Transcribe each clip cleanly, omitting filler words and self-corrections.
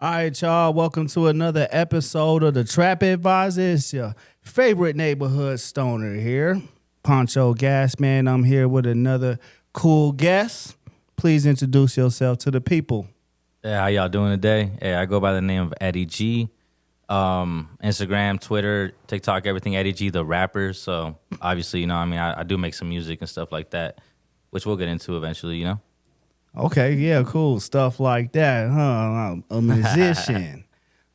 All right, y'all. Welcome to another episode of the Trap Advisor. It's your favorite neighborhood stoner here, Pancho Man. I'm here with another cool guest. Please introduce yourself to the people. Yeah, how y'all doing today? Hey, I go by the name of Eddie G. Instagram, Twitter, TikTok, everything Eddie G, the rapper. So obviously, I do make some music and stuff like that, which we'll get into eventually, Okay, yeah, cool. Stuff like that, huh? A musician.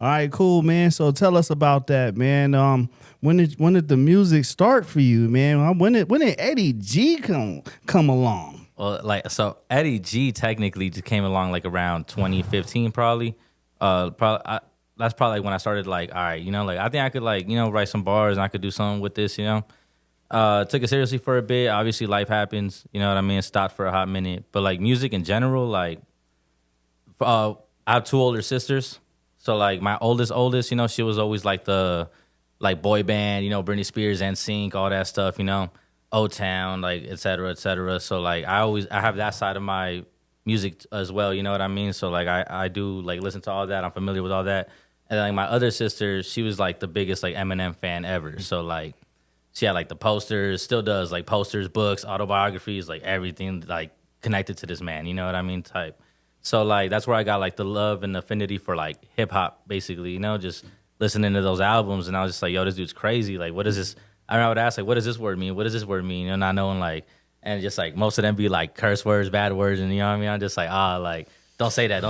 All right, cool, man. So tell us about that, man. When did the music start for you, man? When did Eddie G come along? Well, so Eddie G technically just came along like around 2015, probably. That's probably like when I started like, all right, I think I could write some bars and I could do something with this, Took it seriously for a bit. Obviously, life happens. You know what I mean? Stopped for a hot minute. But, like, music in general, I have two older sisters. So, like, my oldest, she was always, like, the, like, boy band, Britney Spears, NSYNC, all that stuff, O-Town, like, et cetera, et cetera. So, like, I have that side of my music as well, you know what I mean? So, like, I do, like, listen to all that. I'm familiar with all that. And, like, my other sister, she was, like, the biggest, like, Eminem fan ever. So, like, she had like the posters, still does like posters, books, autobiographies, like everything like connected to this man, you know what I mean? Type. So like that's where I got like the love and affinity for like hip hop, basically, just listening to those albums. And I was just like, yo, this dude's crazy. Like, what is this? I would ask like, what does this word mean? What does this word mean? Not knowing like, and just like most of them be like curse words, bad words, and you know what I mean? I'm just like, like, don't say that,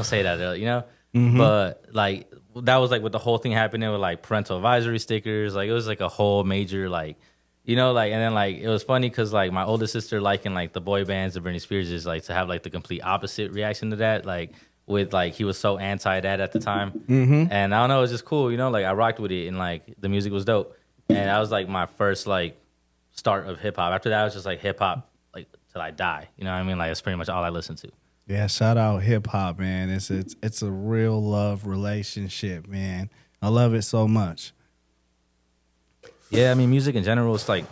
Mm-hmm. But like that was like with the whole thing happening with like parental advisory stickers. Like it was like a whole major like, and then like it was funny because like my older sister liking like the boy bands of Britney Spears is like to have like the complete opposite reaction to that. Like with like he was so anti that at the time, and I don't know, it was just cool, like I rocked with it and like the music was dope, and that was like my first like start of hip hop. After that, it was just like hip hop like till I die. You know what I mean? Like it's pretty much all I listened to. Yeah, shout out hip hop, man. It's a real love relationship, man. I love it so much. Yeah, I mean, music in general, it's like,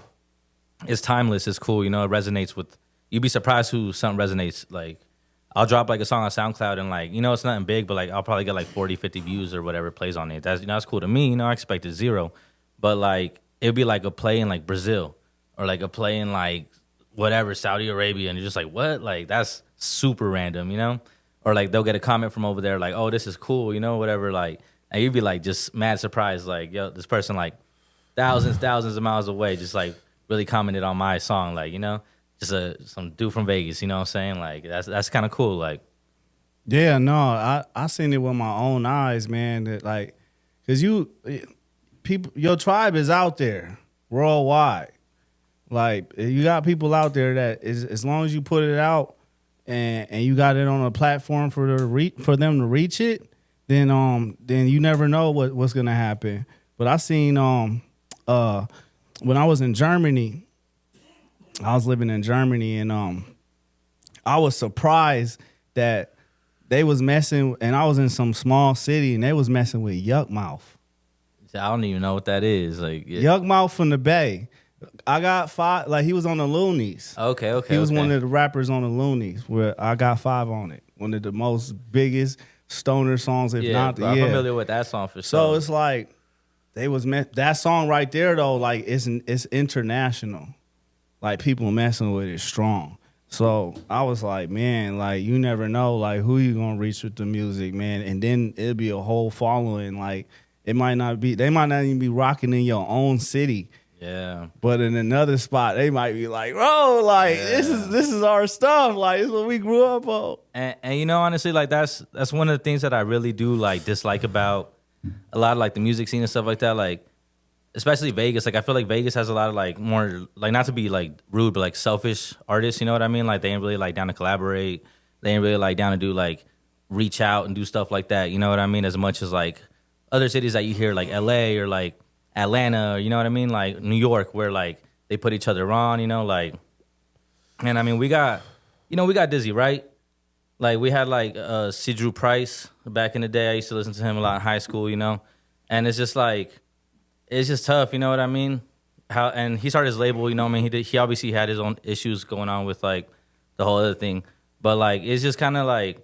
it's timeless. It's cool, it resonates with, you'd be surprised who something resonates. Like, I'll drop like a song on SoundCloud and like, it's nothing big, but like, I'll probably get like 40, 50 views or whatever plays on it. That's, that's cool to me. I expected zero. But like, it'd be like a play in like Brazil or like a play in like whatever, Saudi Arabia. And you're just like, what? Like, that's super random, Or like, they'll get a comment from over there like, oh, this is cool, whatever. Like, and you'd be like, just mad surprised. Like, yo, this person like, thousands of miles away, just like really commented on my song, like, just some dude from Vegas, you know what I'm saying? Like that's kind of cool, like. Yeah, no, I seen it with my own eyes, man. That like, cause your tribe is out there worldwide. Like you got people out there that is, as long as you put it out and you got it on a platform for them to reach it, then you never know what's gonna happen. But I seen when I was in Germany, I was living in Germany, and I was surprised that they was messing, and I was in some small city, and they was messing with Yuck Mouth. I don't even know what that is. Like Yuck Mouth from the Bay. I got 5. Like he was on the Loonies. Okay. He was one of the rappers on the Loonies. Where I got 5 on it. One of the most biggest stoner songs, if not the. I'm familiar with that song for sure. So it's like. That song right there though, like it's international. Like people messing with it strong. So I was like, man, like you never know, like who you gonna reach with the music, man. And then it'll be a whole following. Like they might not even be rocking in your own city. Yeah. But in another spot, they might be like, bro, like this is our stuff. Like it's what we grew up on. And honestly, like that's one of the things that I really do like dislike about a lot of like the music scene and stuff like that, like especially Vegas. Like I feel like Vegas has a lot of like more like, not to be like rude, but like selfish artists, you know what I mean? Like they ain't really like down to collaborate. They ain't really like down to do like reach out and do stuff like that, you know what I mean? As much as like other cities that you hear like LA or like Atlanta, or, you know what I mean? Like New York, where like they put each other on, like, and I mean we got Dizzy, right? Like, we had, like, C. Drew Price back in the day. I used to listen to him a lot in high school, And it's just, like, it's just tough, you know what I mean? And he started his label, I mean? He obviously had his own issues going on with, like, the whole other thing. But, like, it's just kind of, like,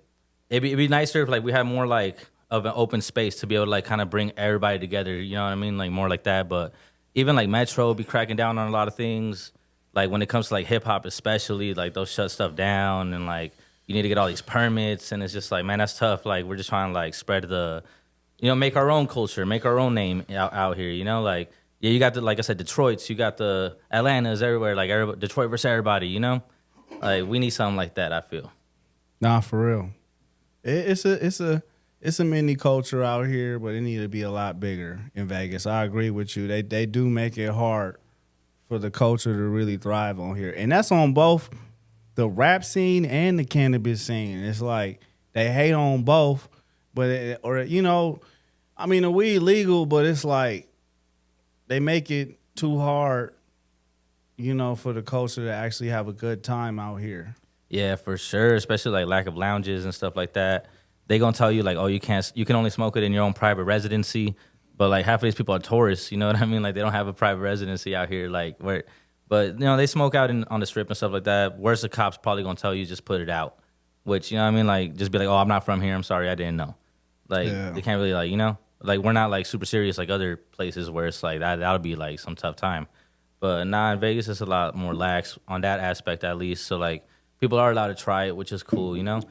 it'd be nicer if, like, we had more, like, of an open space to be able to like kind of bring everybody together. You know what I mean? Like more like that. But even like Metro be cracking down on a lot of things. Like when it comes to like hip hop, especially, like they'll shut stuff down and like you need to get all these permits, and it's just like, man, that's tough. Like we're just trying to like spread the, make our own culture, make our own name out here. Like yeah, you got the, like I said, Detroit's, you got the Atlantas everywhere, like everybody, Detroit versus everybody. Like we need something like that. I feel. Nah, for real. It's a mini culture out here, but it need to be a lot bigger in Vegas. I agree with you. They do make it hard for the culture to really thrive on here, and that's on both the rap scene and the cannabis scene. It's like they hate on both, but the weed legal, but it's like they make it too hard, for the culture to actually have a good time out here. Yeah, for sure. Especially like lack of lounges and stuff like that. They gonna tell you like, oh, you can only smoke it in your own private residency. But like half of these people are tourists, you know what I mean? Like they don't have a private residency out here, like where. But they smoke out on the strip and stuff like that. Where's the cops probably gonna tell you just put it out, which you know what I mean? Like just be like, oh, I'm not from here. I'm sorry, I didn't know. Like They can't really like we're not like super serious like other places where it's like that'll be like some tough time. But in Vegas it's a lot more lax on that aspect at least. So like people are allowed to try it, which is cool, And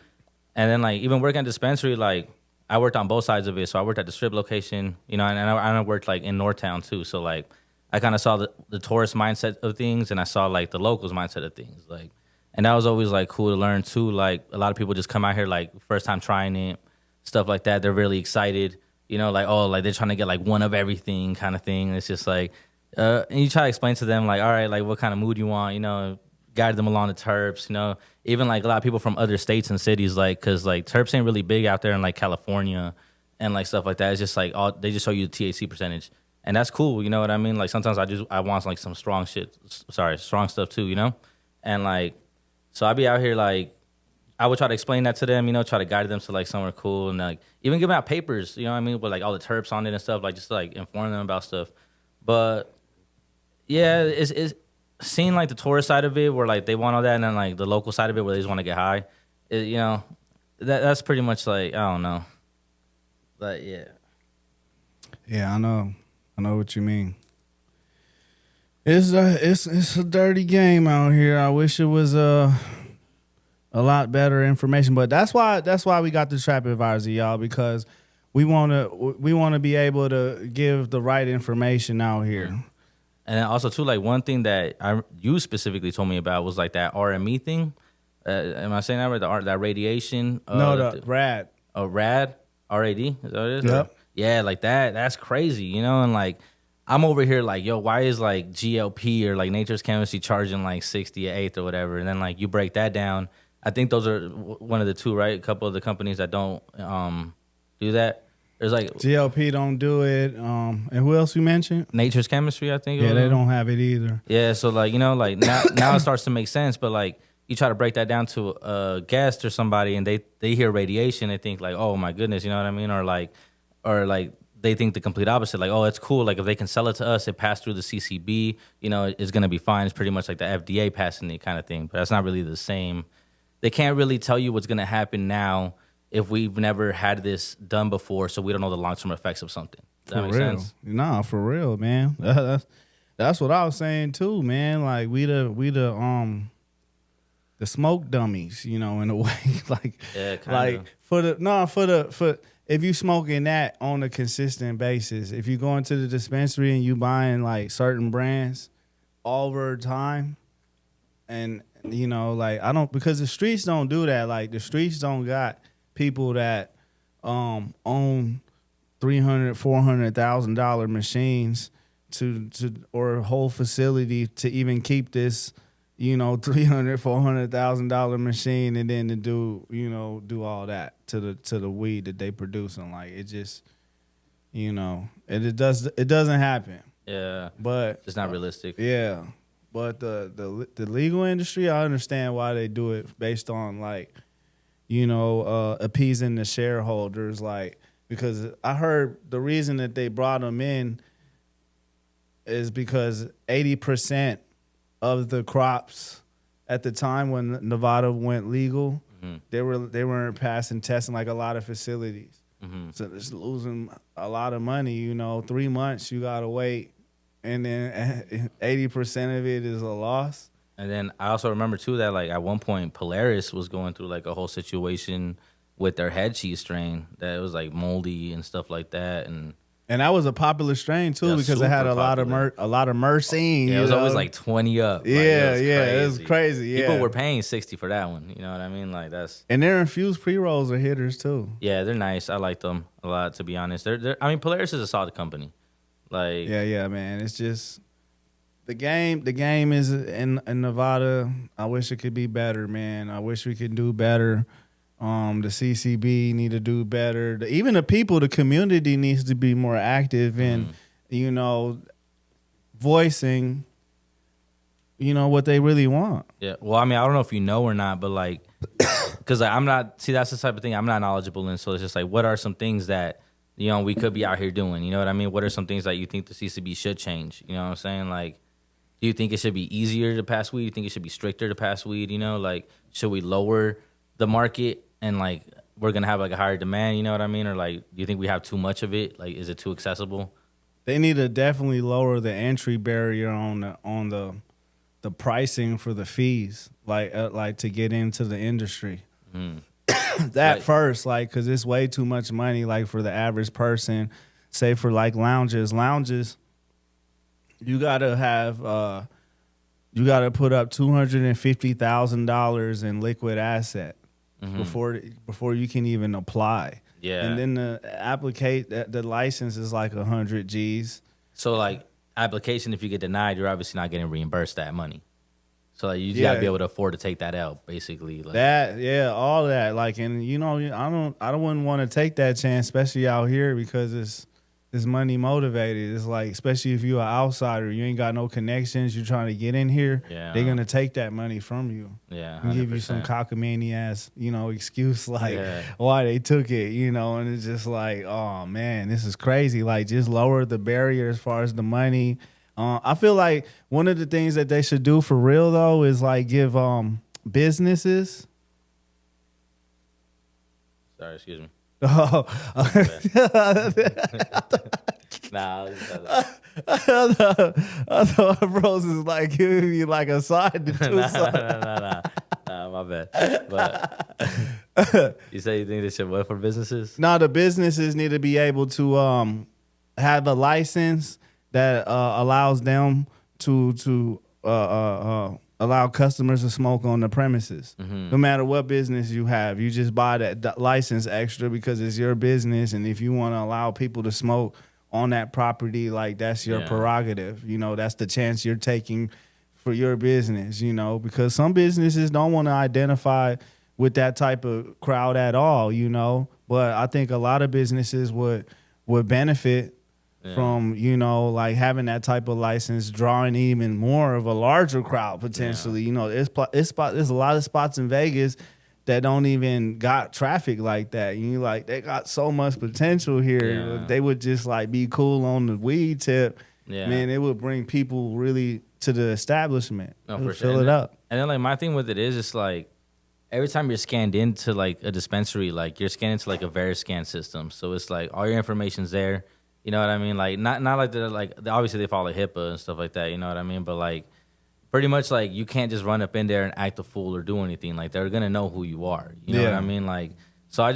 then like even working at Dispensary, like I worked on both sides of it. So I worked at the strip location, and I worked like in Northtown too. So like I kind of saw the tourist mindset of things, and I saw like the locals mindset of things. Like, and that was always like cool to learn too. Like a lot of people just come out here like first time trying it, stuff like that. They're really excited, like oh, like they're trying to get like one of everything kind of thing. And it's just like, and you try to explain to them like, all right, like what kind of mood you want, guide them along the terps, even like a lot of people from other states and cities, like, cause like terps ain't really big out there in like California and like stuff like that. It's just like they just show you the THC percentage. And that's cool, you know what I mean? Like sometimes I want like some strong stuff too, And like, so I be out here like, I would try to explain that to them, try to guide them to like somewhere cool and like even give them out papers, you know what I mean? With like all the terps on it and stuff, like just to, like inform them about stuff. But yeah, it's seeing like the tourist side of it where like they want all that, and then like the local side of it where they just want to get high. That's pretty much like, I don't know. But yeah. Yeah, I know what you mean. It's a dirty game out here. I wish it was a lot better information, but that's why we got the Trap Advisor, y'all, because we want to be able to give the right information out here. And also too, like one thing that you specifically told me about was like that RME thing. Am I saying that right? That radiation? No, the RAD. Oh, RAD? RAD? Is that what it is? Yep. Yeah, like that. That's crazy, And like, I'm over here like, yo, why is like GLP or like Nature's Chemistry charging like 60 an eighth or whatever? And then like you break that down. I think those are one of the two, right? A couple of the companies that don't do that. There's like GLP don't do it. And who else you mentioned? Nature's Chemistry, I think. Yeah, they don't have it either. Yeah, so like like now it starts to make sense, but like you try to break that down to a guest or somebody, and they hear radiation, they think like, oh my goodness, you know what I mean, or like they think the complete opposite, like, oh, it's cool, like if they can sell it to us, it passed through the CCB, it's gonna be fine. It's pretty much like the FDA passing it kind of thing, but that's not really the same. They can't really tell you what's gonna happen now if we've never had this done before, so we don't know the long-term effects of something. Does that make sense? Nah, for real, man. That's what I was saying too, man. Like we the smoke dummies, in a way. Like, yeah, like for if you smoking that on a consistent basis, if you go into the dispensary and you buying like certain brands over time, and like I don't, because the streets don't do that. Like the streets don't got people that own $300,000-$400,000 machines to or a whole facility to even keep this $300,000-$400,000 machine, and then to do all that to the weed that they producing. Like it just it doesn't happen. Yeah, but it's not realistic. Yeah, but the legal industry, I understand why they do it based on like appeasing the shareholders, like, because I heard the reason that they brought them in is because 80% of the crops at the time when Nevada went legal, they weren't passing testing like a lot of facilities. So it's losing a lot of money. 3 months you gotta wait, and then 80% of it is a loss. And then I also remember too that like at one point Polaris was going through like a whole situation with their head cheese strain that it was like moldy and stuff like that, and that was a popular strain too, because it had super a lot of myrcene. Yeah, it was always like 20 up. Yeah, like, it was crazy. Yeah, people were paying 60 for that one. You know what I mean? Like that's. And their infused pre rolls are hitters too. Yeah, they're nice. I like them a lot, to be honest. They're I mean, Polaris is a solid company. Like yeah, man. It's just the game. The game is in Nevada. I wish it could be better, man. I wish we could do better. The CCB need to do better. Even the people, the community needs to be more active in, voicing, what they really want. Yeah. Well, I mean, I don't know if you know or not, but like, because like, I'm not. See, that's the type of thing I'm not knowledgeable in. So it's just like, what are some things that we could be out here doing? You know what I mean? What are some things that you think the CCB should change? You know what I'm saying? Like, do you think it should be easier to pass weed? Do you think it should be stricter to pass weed? Like, should we lower the market and like we're gonna have like a higher demand? You know what I mean? Or like, do you think we have too much of it? Like, is it too accessible? They need to definitely lower the entry barrier on the pricing for the fees, like to get into the industry. That first, like, because it's way too much money, like for the average person. Say for like lounges, you gotta have you gotta put up $250,000 in liquid asset before you can even apply. Yeah, and then the license is like 100 G's. So like application, if you get denied, you're obviously not getting reimbursed that money. So like, you gotta be able to afford to take that out, basically. Like, all that. Like, and I wouldn't want to take that chance, especially out here, because it's money motivated. It's like, especially if you're an outsider, you ain't got no connections, you're trying to get in here, they're gonna take that money from you. Yeah, 100%. And give you some cockamamie ass, excuse like why they took it, and it's just like, oh man, this is crazy. Like, just lower the barrier as far as the money. I feel like one of the things that they should do for real though is like give businesses. Sorry, excuse me. Oh, Nah, I thought Rose is like giving me like a side to do something. Nah, my bad. But you say you think they should what for businesses? No, the businesses need to be able to have a license that allows them to allow customers to smoke on the premises. No matter what business you have, you just buy that license extra because it's your business, and if you want to allow people to smoke on that property, like, that's your prerogative. That's the chance you're taking for your business, because some businesses don't want to identify with that type of crowd at all, but I think a lot of businesses would benefit from, like having that type of license, drawing even more of a larger crowd potentially. There's a lot of spots in Vegas that don't even got traffic like that. Like, they got so much potential here. If they would just like be cool on the weed tip, man, it would bring people really to the establishment. No, for fill sure. it up. And then like my thing with it is, it's like every time you're scanned into like a dispensary, like you're scanned into like a Veriscan system. So it's like all your information's there. You know what I mean? Like not like they're like, obviously they follow HIPAA and stuff like that. You know what I mean? But like pretty much like you can't just run up in there and act a fool or do anything. Like, they're gonna know who you are. You know what I mean? Like, so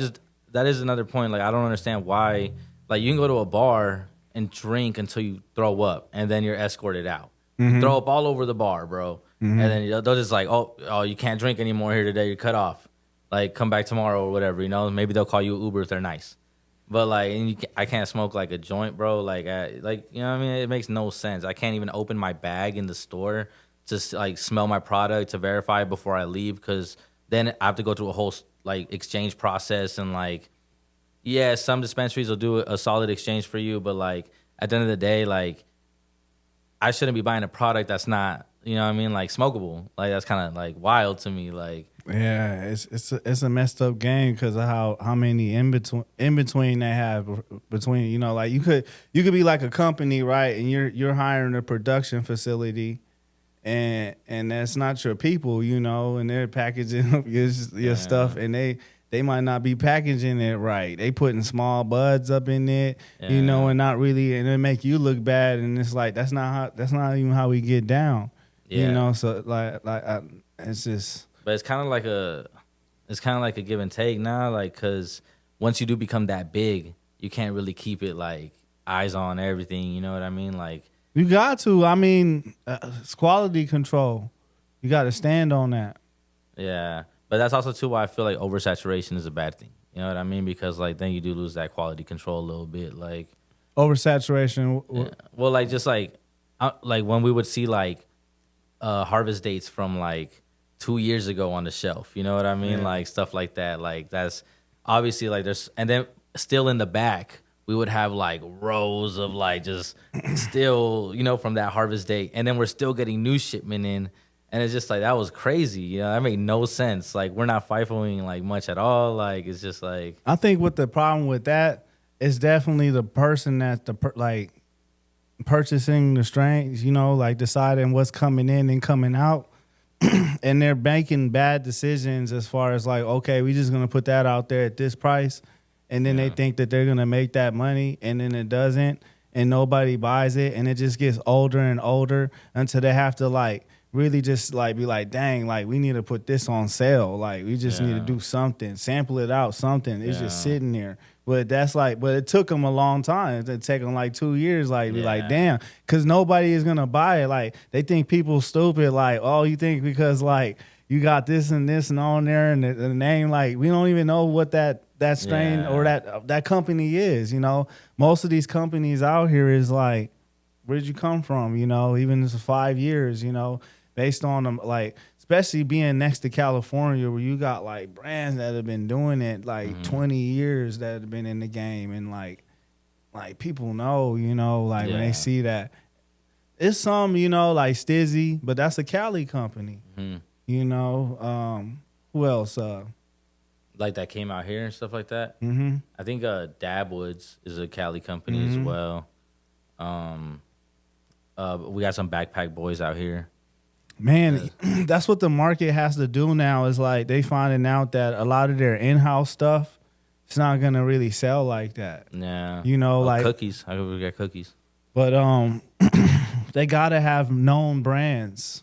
that is another point. Like, I don't understand why. Like, you can go to a bar and drink until you throw up, and then you're escorted out. You throw up all over the bar, bro. And then they'll just like, oh, you can't drink anymore here today. You're cut off. Like, come back tomorrow or whatever. Maybe they'll call you Uber if they're nice. But like, and I can't smoke like a joint, bro. Like, you know what I mean? It makes no sense. I can't even open my bag in the store to like smell my product to verify it before I leave, because then I have to go through a whole like exchange process. And like, yeah, some dispensaries will do a solid exchange for you, but like at the end of the day, like, I shouldn't be buying a product that's not, you know what I mean, like smokable. Like, that's kind of like wild to me. Like, yeah, it's a messed up game because of how many in between they have between, like you could be like a company, right, and you're hiring a production facility, and that's not your people, and they're packaging up your stuff, and they might not be packaging it right. They putting small buds up in it, you know, Yeah. and not really, and it make you look bad. And it's like that's not even how we get down, you Yeah. know. So it's just. But it's kind of like a give and take now, like, because once you do become that big, you can't really keep it like eyes on everything. You know what I mean? Like, You got to. I mean, it's quality control. You got to stand on that. yeah. But that's also too why I feel like oversaturation is a bad thing. You know what I mean? Because like then you do lose that quality control a little bit. Like Oversaturation. yeah. Well, like just like when we would see like harvest dates from like 2 years ago on the shelf. You know what I mean? Yeah. Like stuff like that. Like that's obviously like there's and then still in the back we would have like rows of like just still, you know, from that harvest date. And then we're still getting new shipment in. And it's just like that was crazy. You know, that made no sense. Like we're not FIFOing like much at all. Like it's just like I think what the problem with that is definitely the person that's like purchasing the strains, you know, like deciding what's coming in and coming out. And they're making bad decisions as far as like, okay, we just gonna put that out there at this price, and then they think that they're gonna make that money, and then it doesn't, and nobody buys it, and it just gets older and older until they have to like really just like be like, dang, like we need to put this on sale, like we just need to do something, sample it out, something. It's just sitting there. But that's like, but it took them a long time. It took them like 2 years, like be like, damn, because nobody is gonna buy it. Like they think people stupid. Like, oh, you think because like you got this and on there and the name, like we don't even know what that strain or that company is. You know, most of these companies out here is like, where did you come from? You know, even if it's 5 years, you know, based on them, like, especially being next to California where you got like brands that have been doing it like 20 years that have been in the game, and like people know, you know, like when they see that. It's some, you know, like Stizzy, but that's a Cali company. You know, who else? like that came out here and stuff like that. Mm-hmm. I think Dabwoods is a Cali company as well. We got some backpack boys out here. Man, that's what the market has to do now, is like they finding out that a lot of their in-house stuff, it's not gonna really sell like that. Yeah. You know, like cookies. I hope we got cookies. But they gotta have known brands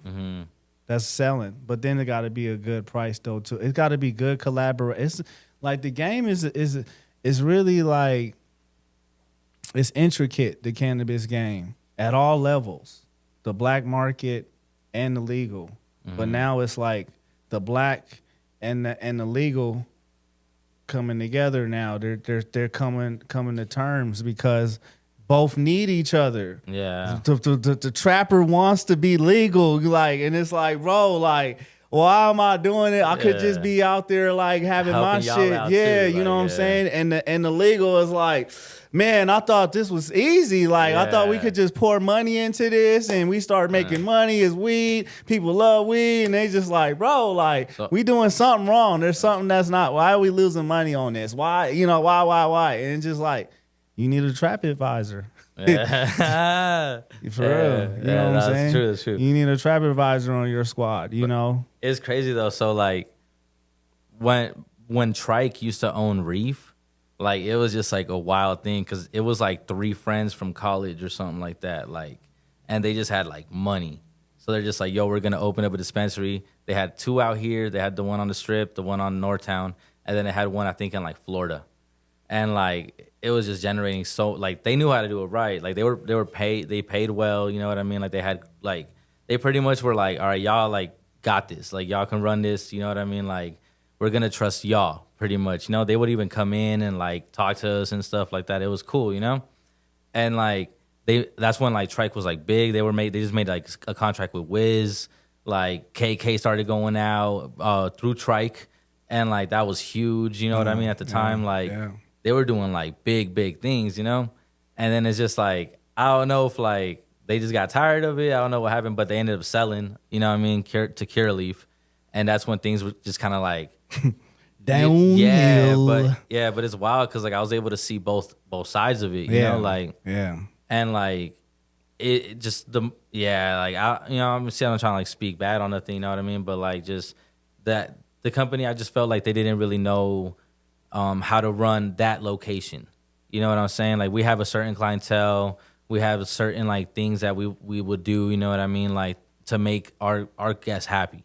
that's selling. But then it gotta be a good price though too. It's gotta be good collaboration. It's like the game is really like, it's intricate, the cannabis game at all levels, the black market and the legal. But now it's like the black and the legal coming together now. They're coming to terms because both need each other. Yeah. The trapper wants to be legal, like, and it's like, bro, like, why am I doing it? I could just be out there like having my Helping y'all shit. out Yeah, too, you know like, what I'm saying? And the legal is like, man, I thought this was easy. Like, I thought we could just pour money into this and we start making money as weed. People love weed, and they just like, bro, like, we doing something wrong. There's something that's not. Why are we losing money on this? Why? You know, why? And it's just like, you need a trap advisor. Yeah. For real. You know what I'm saying? That's true. You need a trap advisor on your squad, you know? It's crazy though. So like when Trike used to own Reef, like it was just like a wild thing because it was like 3 friends from college or something like that. Like, and they just had like money. So they're just like, yo, we're gonna open up a dispensary. They had 2 out here. They had the one on the Strip, the one on Northtown, and then they had one I think in like Florida. And like it was just generating so like they knew how to do it right. Like they paid well, you know what I mean? Like they had like they pretty much were like, all right, y'all like got this. Like y'all can run this, you know what I mean? Like we're gonna trust y'all pretty much. You know, they would even come in and like talk to us and stuff like that. It was cool, you know? And like that's when like Trike was like big. They just made like a contract with Wiz. Like KK started going out through Trike, and like that was huge, you know what I mean? At the time, like they were doing like big things, you know? And then it's just like, I don't know if like they just got tired of it. I don't know what happened, but they ended up selling, you know what I mean, to Curaleaf. And that's when things were just kind of like downhill. But it's wild because like I was able to see both sides of it, you know, like and like it just like I, you know, I'm trying to like speak bad on nothing, you know what I mean, but like just that the company, I just felt like they didn't really know how to run that location. You know what I'm saying? Like, we have a certain clientele, we have certain like things that we would do. You know what I mean? Like, to make our guests happy.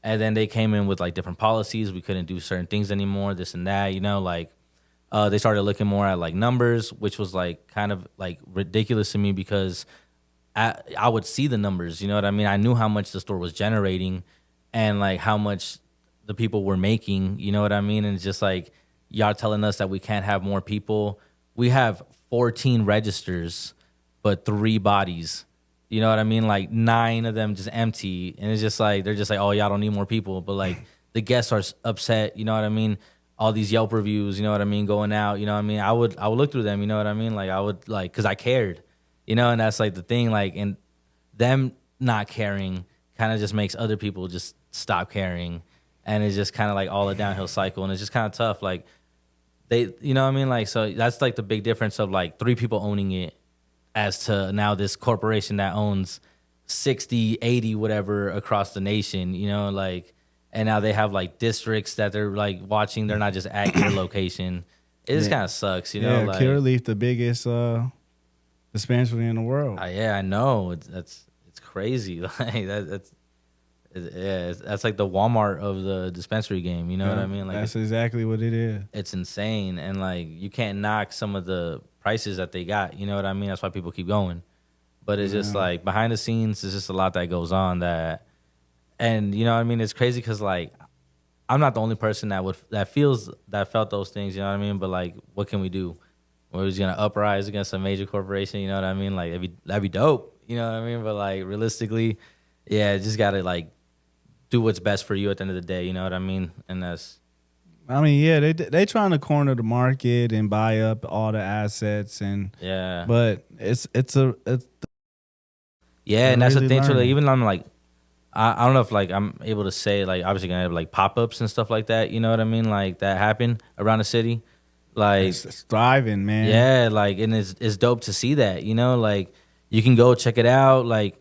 And then they came in with like different policies. We couldn't do certain things anymore, this and that. You know, like they started looking more at like numbers, which was like kind of like ridiculous to me because I would see the numbers. You know what I mean? I knew how much the store was generating and like how much the people were making. You know what I mean? And it's just like, y'all telling us that we can't have more people. We have 14 registers, but 3 bodies. You know what I mean? Like 9 of them just empty. And it's just like, they're just like, oh, y'all don't need more people. But like the guests are upset. You know what I mean? All these Yelp reviews, you know what I mean? Going out, you know what I mean? I would look through them, you know what I mean? Like I would like, cause I cared, you know, and that's like the thing, like, and them not caring kind of just makes other people just stop caring. And it's just kind of like all a downhill cycle. And it's just kind of tough. Like they, you know what I mean? Like, so that's like the big difference of like 3 people owning it as to now this corporation that owns 60, 80, whatever across the nation, you know, like, and now they have like districts that they're like watching. They're not just at your location. It just kind of sucks, you know. Yeah, like, Curaleaf, the biggest dispensary in the world. Yeah, I know. It's crazy. Like that's like the Walmart of the dispensary game. You know what I mean? Like that's exactly what it is. It's insane, and like you can't knock some of the prices that they got. You know what I mean? That's why people keep going. But it's just like behind the scenes, there's just a lot that goes on that, and you know what I mean? It's crazy because like I'm not the only person that felt those things. You know what I mean? But like, what can we do? We're just gonna uprise against a major corporation. You know what I mean? Like that'd be dope. You know what I mean? But like realistically, yeah, just gotta like do what's best for you at the end of the day. You know what I mean? And that's. I mean, yeah, they trying to corner the market and buy up all the assets and yeah. But it's yeah, and that's the thing too. Like, even I'm like, I don't know if like I'm able to say like obviously gonna have like pop-ups and stuff like that. You know what I mean? Like that happen around the city. Like it's thriving, man. Yeah, like and it's dope to see that. You know, like you can go check it out. Like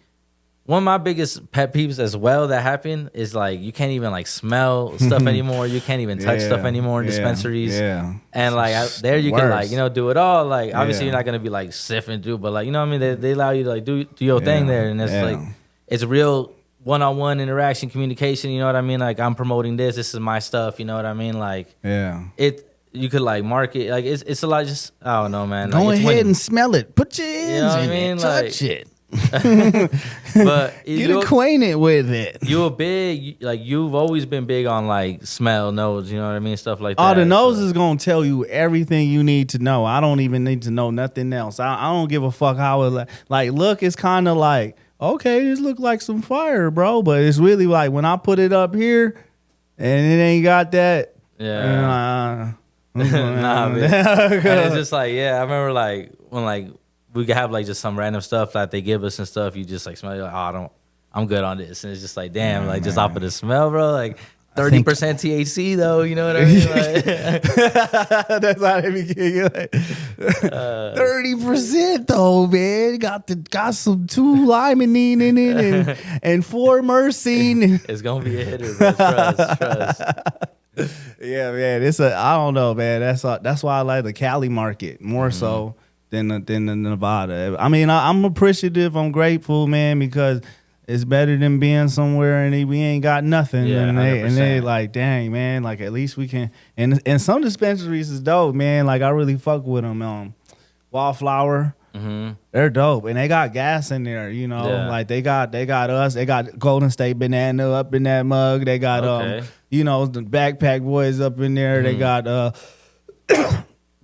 one of my biggest pet peeves as well that happen is like you can't even like smell stuff anymore. You can't even touch stuff anymore in dispensaries. Yeah, and like there you worse. can like do it all. Like obviously you're not gonna be like sifting through, but like you know what I mean. They allow you to like do your thing there, and it's like it's real one-on-one interaction, communication. You know what I mean? Like I'm promoting this. This is my stuff. You know what I mean? Like you could like market like it's a lot. Just I don't know, man. Go like, ahead and smell it. Put your hands you know what in I mean? it. Like, Touch it. But get acquainted with it. You've always been big on like smell, nose, you know what I mean, stuff like that. Oh, the nose is gonna tell you everything you need to know. I don't even need to know nothing else. I don't give a fuck how it like look. It's kind of like okay, this look like some fire, bro, but it's really like when I put it up here and it ain't got that. Yeah. Nah, man. And it's just like I remember like when like we could have like just some random stuff that they give us and stuff. You just like smell, you're like, I'm good on this. And it's just like, damn, like just off of the smell, bro. Like 30% THC though, you know what I mean? Like, that's how they be getting like 30% though, man. Got some 2 limonene in it and 4 myrcene. It's gonna be a hitter, bro. Trust. Yeah, man. I don't know, man. That's why I like the Cali market more so than the Nevada. I mean, I'm appreciative. I'm grateful, man, because it's better than being somewhere and we ain't got nothing. Yeah, and they like, dang, man, like at least we can. And some dispensaries is dope, man. Like I really fuck with them. Wallflower, they're dope, and they got gas in there. You know, like they got us. They got Golden State Banana up in that mug. They got the Backpack Boys up in there. They got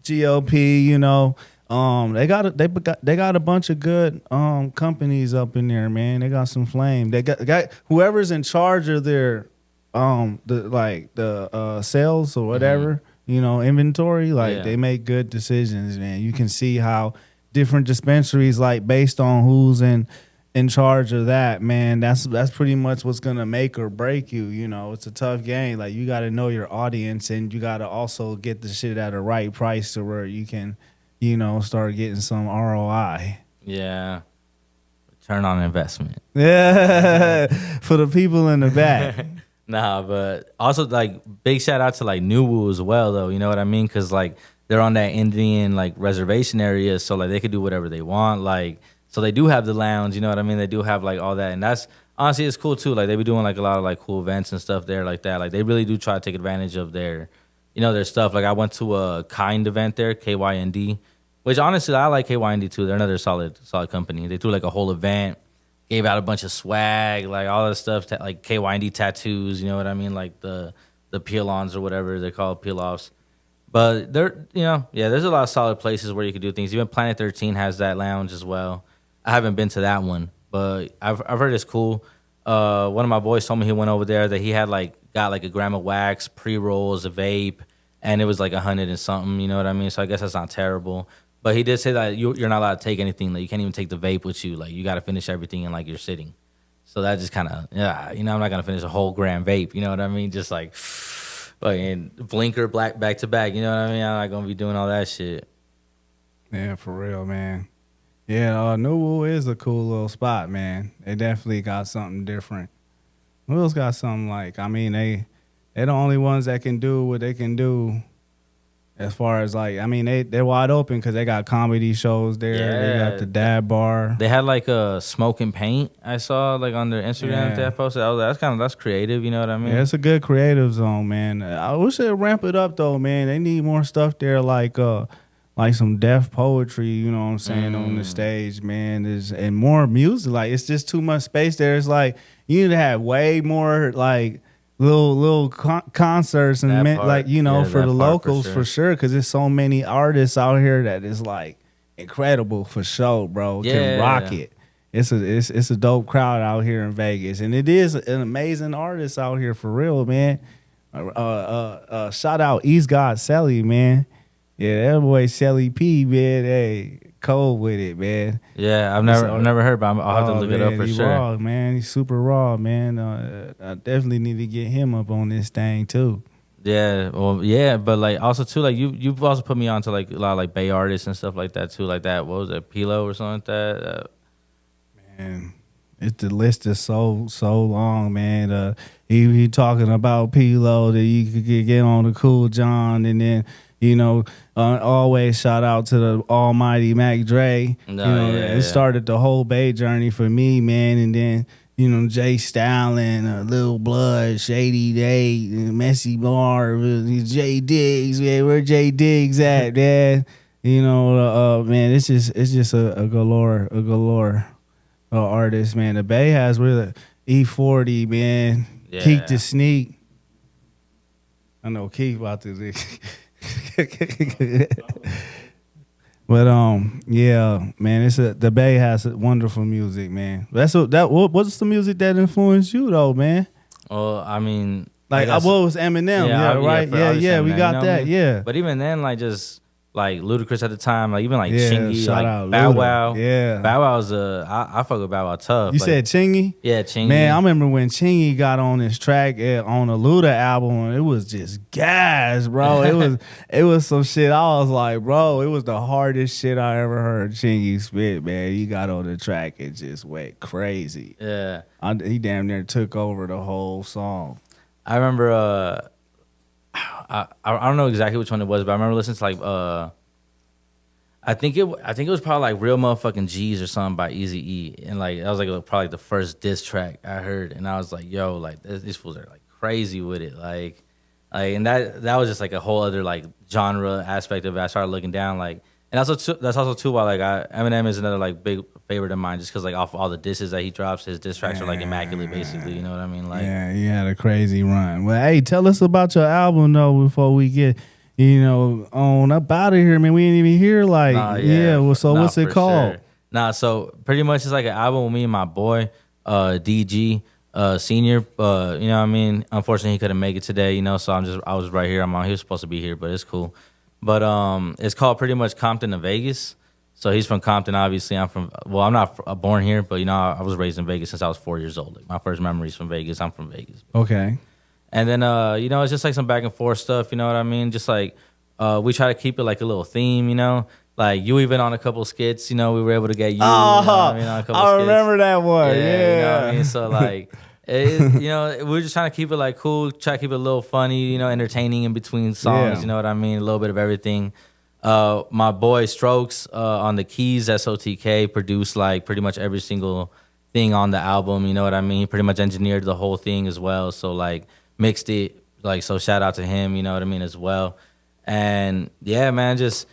GLP. You know. They got a bunch of good companies up in there, man. They got some flame. They got whoever's in charge of their the sales or whatever, inventory, they make good decisions, man. You can see how different dispensaries, like based on who's in charge of that, man, that's pretty much what's gonna make or break you. It's a tough game. Like you gotta know your audience and you gotta also get the shit at a right price to where you can start getting some ROI. Yeah. Return on investment. Yeah. For the people in the back. Nah, but also like big shout out to like NuWu as well, though. You know what I mean? Because like they're on that Indian like reservation area, so like they could do whatever they want. Like, so they do have the lounge. You know what I mean? They do have like all that, and that's honestly it's cool too. Like they be doing like a lot of like cool events and stuff there like that. Like they really do try to take advantage of their, their stuff. Like I went to a Kind event there, KYND, which honestly I like KYND too. They're another solid company. They threw like a whole event. Gave out a bunch of swag, like all that stuff, like KYND tattoos, you know what I mean? Like the peel-ons or whatever they're called, peel-offs. But there's a lot of solid places where you can do things. Even Planet 13 has that lounge as well. I haven't been to that one, but I've heard it's cool. One of my boys told me he went over there that he had got like a gram of wax, pre-rolls, a vape, and it was like 100 and something, you know what I mean? So I guess that's not terrible. But he did say that you're not allowed to take anything. Like you can't even take the vape with you. Like you got to finish everything in like you're sitting. So that just kind of I'm not gonna finish a whole gram vape. You know what I mean? Just like fucking blinker back to back. You know what I mean? I'm not gonna be doing all that shit. Yeah, for real, man. Yeah, NuWu is a cool little spot, man. They definitely got something different. NuWu's got something they're the only ones that can do what they can do. As far as they're wide open because they got comedy shows there. Yeah, they got the dab bar. They had like a smoke and paint. I saw like on their Instagram they posted. That's creative. You know what I mean? Yeah, it's a good creative zone, man. I wish they'd ramp it up though, man. They need more stuff there, like some deaf poetry. You know what I'm saying on the stage, man. And more music. Like it's just too much space there. It's like you need to have way more like. Little concerts and for the locals for sure because there's so many artists out here that is like incredible for sure, bro. Can rock it. It's a dope crowd out here in Vegas, and it is an amazing artist out here for real, man. Shout out East God Selly, man. Yeah, that boy Selly P, man. Hey, cold with it, man. Yeah, I've never heard, but I'll have to look it up for sure. Raw, man. He's super raw, man. I definitely need to get him up on this thing too. Yeah, well, yeah, but like also too, like you've also put me on to like a lot of like Bay artists and stuff like that too, like that. What was that, Pilo or something like that? Man, the list is so long, man. He talking about Pilo that you could get on the Cool John, and then. Always shout out to the almighty Mac Dre. It started the whole Bay journey for me, man. And then, Jay Stalin, Lil Blood, Shady Day, Messy Bar, Jay Diggs, man. Where Jay Diggs at, man? Man, it's just a galore artist, man. The Bay has really E40, man. Yeah. Keek the Sneak. I know Keek about to. But yeah, man, the Bay has wonderful music, man. What's the music that influenced you though, man? Well, I mean, what was Eminem? Right? Yeah, we got that. Yeah, but even then, like just like Ludacris at the time, like even like Chingy, shout like out Bow Luda. Wow. Yeah, Bow Wow's I fuck with Bow Wow tough. You said Chingy? Yeah, Chingy. Man, I remember when Chingy got on this track on the Luda album, it was just gas, bro. It was some shit. I was like, bro, it was the hardest shit I ever heard Chingy spit, man. He got on the track and just went crazy. Yeah, he damn near took over the whole song. I remember. I don't know exactly which one it was, but I remember listening to like I think it was probably like Real Motherfucking G's or something by Eazy-E, and like that was like probably the first diss track I heard, and I was like, yo, like these fools are like crazy with it, like and that was just like a whole other like genre aspect of it. I started looking down like. And that's also too why like Eminem is another like big favorite of mine just because like off all the disses that he drops, his diss tracks are like immaculate basically. You know what I mean? Like he had a crazy run. Well, hey, tell us about your album though before we get on up out of here, man. We ain't even here like what's it called? Sure. So pretty much it's like an album with me and my boy DG senior. You know what I mean? Unfortunately, he couldn't make it today. So I was right here. He was supposed to be here, but it's cool. But it's called pretty much Compton to Vegas. So he's from Compton, obviously. I'm not born here, but I was raised in Vegas since I was 4 years old. Like, my first memories from Vegas. I'm from Vegas. Okay. And then it's just like some back and forth stuff. You know what I mean? Just like we try to keep it like a little theme. Like you even on a couple skits. We were able to get you. Oh, on a couple I remember that one. Yeah. You know what I mean? So like. We're just trying to keep it like cool, try to keep it a little funny, entertaining in between songs. Yeah. You know what I mean? A little bit of everything. My boy Strokes on the keys, SOTK, produced like pretty much every single thing on the album. You know what I mean? He pretty much engineered the whole thing as well. So like mixed it, like, so shout out to him. You know what I mean, as well. And yeah, man, just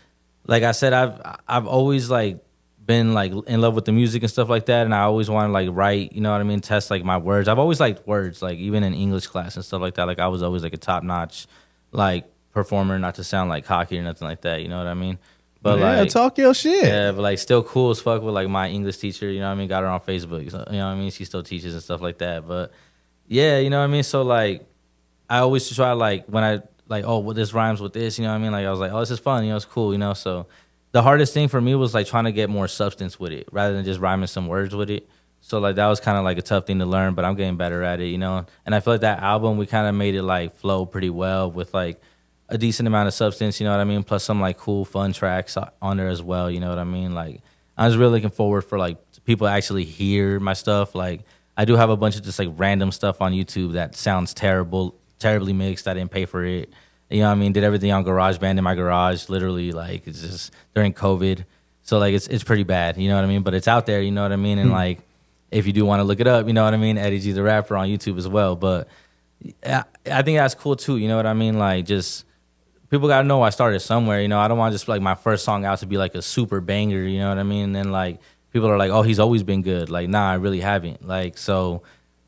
like I said, I've always like been like in love with the music and stuff like that, and I always want to like write, you know what I mean, test like my words. I've always liked words, like even in English class and stuff like that. Like I was always like a top notch like performer, not to sound like cocky or nothing like that, you know what I mean? But yeah, like talk your shit. yeah, but like still cool as fuck with like my English teacher, you know what I mean? Got her on Facebook, so, you know what I mean? She still teaches and stuff like that. But yeah, you know what I mean? So like I always try like when I like, oh, well, this rhymes with this, you know what I mean? Like I was like, oh, this is fun, it's cool, so the hardest thing for me was like trying to get more substance with it rather than just rhyming some words with it. So like that was kind of like a tough thing to learn, but I'm getting better at it, And I feel like that album, we kind of made it like flow pretty well with like a decent amount of substance, you know what I mean? Plus some like cool, fun tracks on there as well, you know what I mean? Like I was really looking forward for like people to actually hear my stuff. Like I do have a bunch of just like random stuff on YouTube that sounds terribly mixed. I didn't pay for it. You know what I mean? Did everything on GarageBand in my garage, literally, like, it's just during COVID. So, like, it's pretty bad, you know what I mean? But it's out there, you know what I mean? And, like, if you do want to look it up, you know what I mean? Eddie G the Rapper on YouTube as well. But I think that's cool, too, you know what I mean? Like, just people got to know I started somewhere, I don't want just, like, my first song out to be, like, a super banger, you know what I mean? And then, like, people are like, oh, he's always been good. Like, nah, I really haven't. Like, so...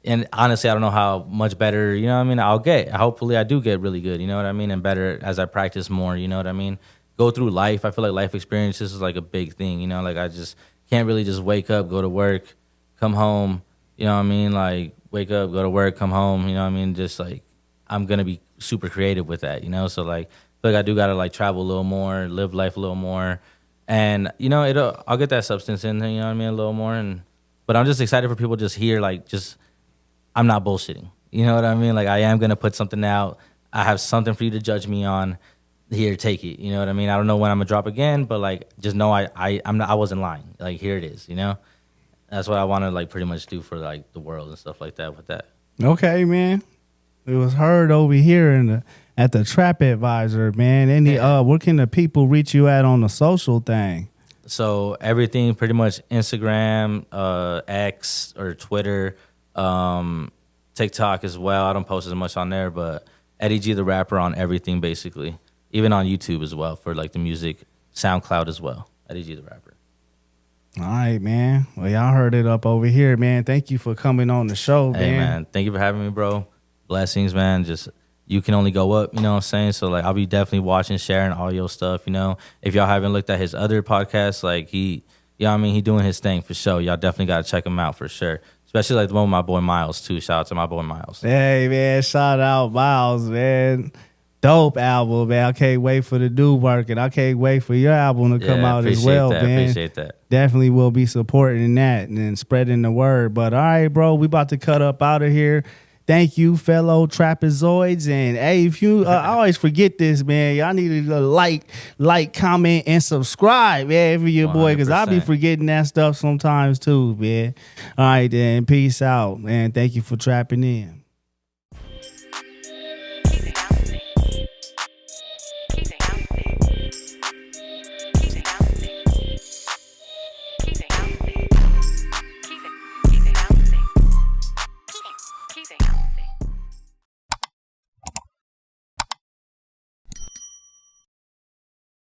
And honestly, I don't know how much better, you know what I mean, I'll get. Hopefully, I do get really good, you know what I mean, and better as I practice more, you know what I mean. Go through life. I feel like life experiences is like a big thing, Like I just can't really just wake up, go to work, come home, you know what I mean. Like wake up, go to work, come home, you know what I mean. Just like I'm gonna be super creative with that, So like I feel like I do gotta like travel a little more, live life a little more, and I'll get that substance in there, you know what I mean, a little more. But I'm just excited for people to just hear like just. I'm not bullshitting. You know what I mean? Like, I am going to put something out. I have something for you to judge me on. Here, take it. You know what I mean? I don't know when I'm going to drop again, but, like, just know I wasn't lying. Like, here it is, That's what I want to, like, pretty much do for, like, the world and stuff like that with that. Okay, man. It was heard over here at the Trap Advisor, man. Where can the people reach you at on the social thing? So, everything pretty much Instagram, X, or Twitter, TikTok as well. I don't post as much on there, but Eddie G the Rapper on everything basically, even on YouTube as well for like the music, SoundCloud as well. Eddie G the Rapper. All right, man. Well, y'all heard it up over here, man. Thank you for coming on the show, man. Hey, man. Thank you for having me, bro. Blessings, man. Just you can only go up, you know what I'm saying? So like I'll be definitely watching, sharing all your stuff, If y'all haven't looked at his other podcasts, like he doing his thing for sure. Y'all definitely gotta check him out for sure. Especially like the one with my boy Miles too. Shout out to my boy Miles. Hey man, shout out Miles, man. Dope album, man. I can't wait for the new work, and I can't wait for your album to come out as well, man. Appreciate that. Definitely will be supporting that and spreading the word. But all right, bro, we about to cut up out of here. Thank you, fellow trapezoids. And hey, if you, I always forget this, man. Y'all need to like, comment, and subscribe, man, for your boy, because I be forgetting that stuff sometimes too, man. All right, then. Peace out, man. Thank you for trapping in. Keep it out.